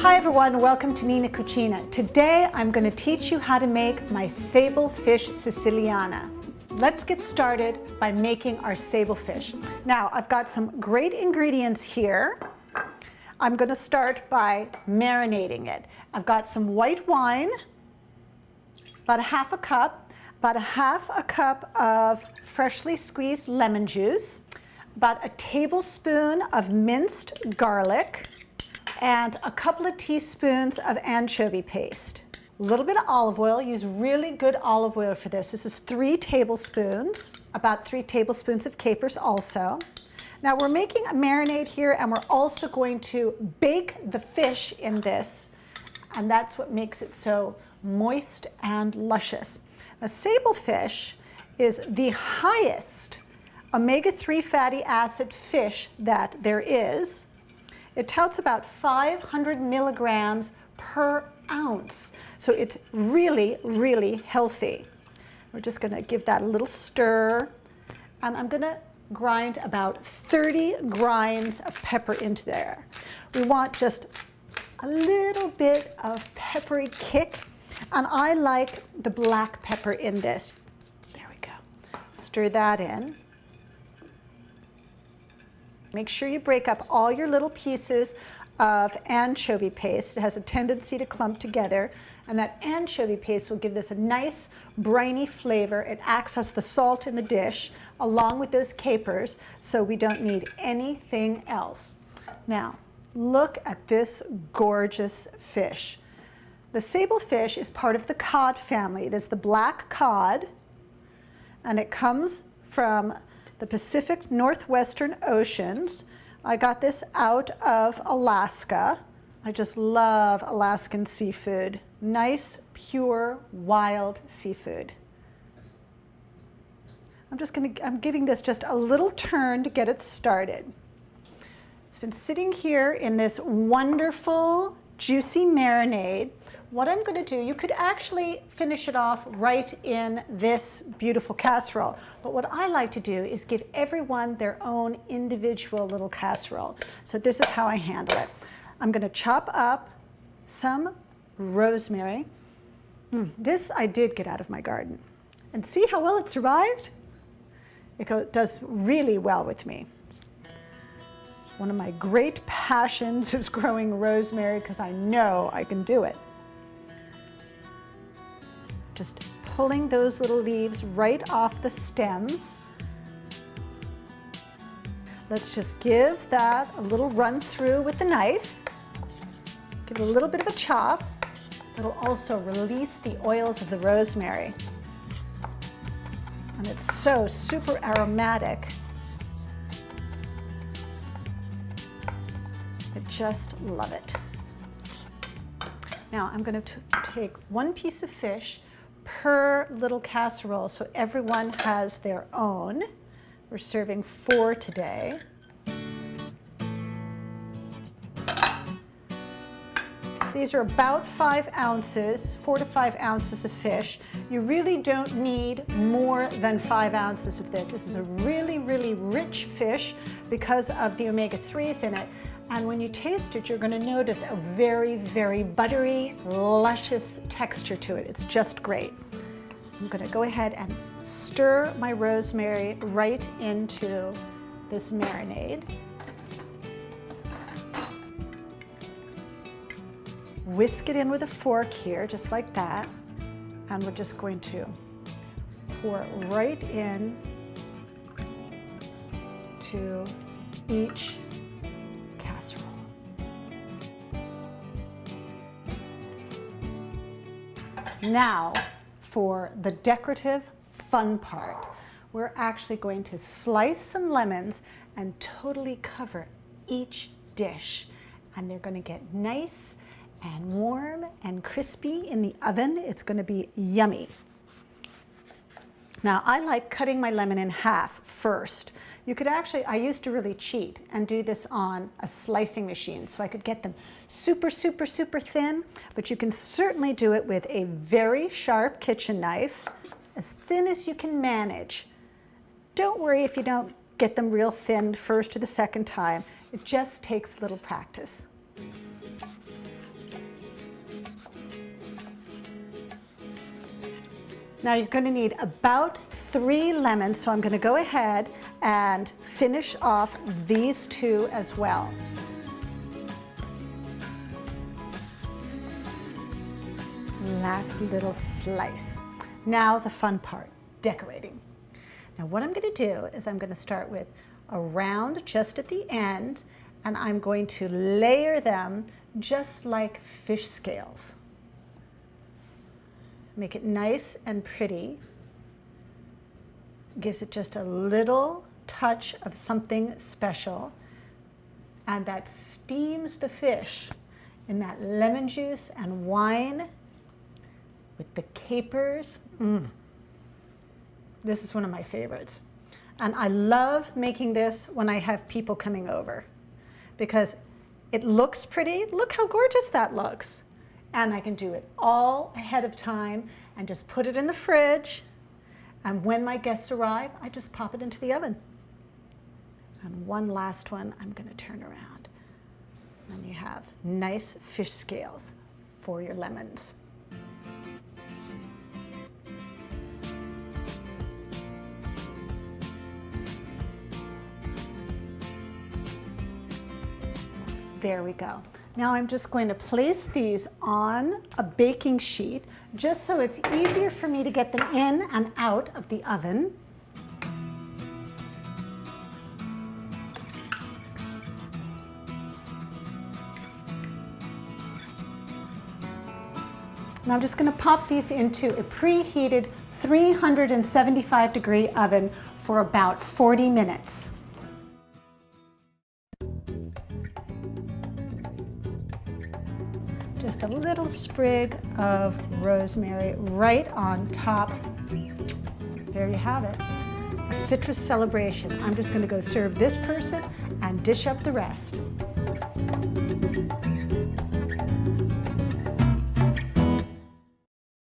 Hi everyone, welcome to Nina Cucina. Today I'm going to teach you how to make my Sablefish Siciliana. Let's get started by making our sablefish. Now I've got some great ingredients here. I'm going to start by marinating it. I've got some white wine, about a half a cup, about a half a cup of freshly squeezed lemon juice, about a tablespoon of minced garlic, and a couple of teaspoons of anchovy paste. A little bit of olive oil. Use really good olive oil for this. This is 3 tablespoons, about 3 tablespoons of capers also. Now we're making a marinade here, and we're also going to bake the fish in this, and that's what makes it so moist and luscious. Now sablefish is the highest omega-3 fatty acid fish that there is. It touts about 500 milligrams per ounce. So it's really, really healthy. We're just going to give that a little stir. And I'm going to grind about 30 grinds of pepper into there. We want just a little bit of peppery kick. And I like the black pepper in this. There we go. Stir that in. Make sure you break up all your little pieces of anchovy paste. It has a tendency to clump together, and that anchovy paste will give this a nice briny flavor. It acts as the salt in the dish along with those capers, so we don't need anything else. Now, look at this gorgeous fish. The sablefish is part of the cod family. It is the black cod, and it comes from the Pacific Northwestern Oceans. I got this out of Alaska. I just love Alaskan seafood. Nice, pure, wild seafood. I'm giving this just a little turn to get it started. It's been sitting here in this wonderful, juicy marinade. What I'm going to do, you could actually finish it off right in this beautiful casserole. But what I like to do is give everyone their own individual little casserole. So this is how I handle it. I'm going to chop up some rosemary. This I did get out of my garden. And see how well it survived? It does really well with me. One of my great passions is growing rosemary because I know I can do it. Just pulling those little leaves right off the stems. Let's just give that a little run through with the knife. Give it a little bit of a chop. It'll also release the oils of the rosemary. And it's so super aromatic. I just love it. Now I'm going to take 1 piece of fish per little casserole, so everyone has their own. We're serving 4 today. These are about 5 ounces, 4 to 5 ounces of fish. You really don't need more than 5 ounces of this. This is a really, really rich fish because of the omega-3s in it. And when you taste it, you're going to notice a very, very buttery, luscious texture to it. It's just great. I'm going to go ahead and stir my rosemary right into this marinade. Whisk it in with a fork here, just like that. And we're just going to pour it right in to each casserole. Now, for the decorative fun part, we're actually going to slice some lemons and totally cover each dish. And they're going to get nice and warm and crispy in the oven. It's going to be yummy. Now, I like cutting my lemon in half first. You could actually, I used to really cheat and do this on a slicing machine so I could get them super, super, super thin, but you can certainly do it with a very sharp kitchen knife, as thin as you can manage. Don't worry if you don't get them real thin first or the second time. It just takes a little practice. Now you're going to need about 3 lemons, so I'm going to go ahead and finish off these 2 as well. Last little slice. Now the fun part, decorating. Now what I'm going to do is I'm going to start with a round just at the end, and I'm going to layer them just like fish scales. Make it nice and pretty. Gives it just a little touch of something special, and that steams the fish in that lemon juice and wine with the capers. This is one of my favorites. And I love making this when I have people coming over because it looks pretty. Look how gorgeous that looks. And I can do it all ahead of time and just put it in the fridge. And when my guests arrive, I just pop it into the oven. And one last one I'm going to turn around. And you have nice fish scales for your lemons. There we go. Now I'm just going to place these on a baking sheet just so it's easier for me to get them in and out of the oven. And I'm just going to pop these into a preheated 375-degree oven for about 40 minutes. Just a little sprig of rosemary right on top. There you have it, a citrus celebration. I'm just going to go serve this person and dish up the rest.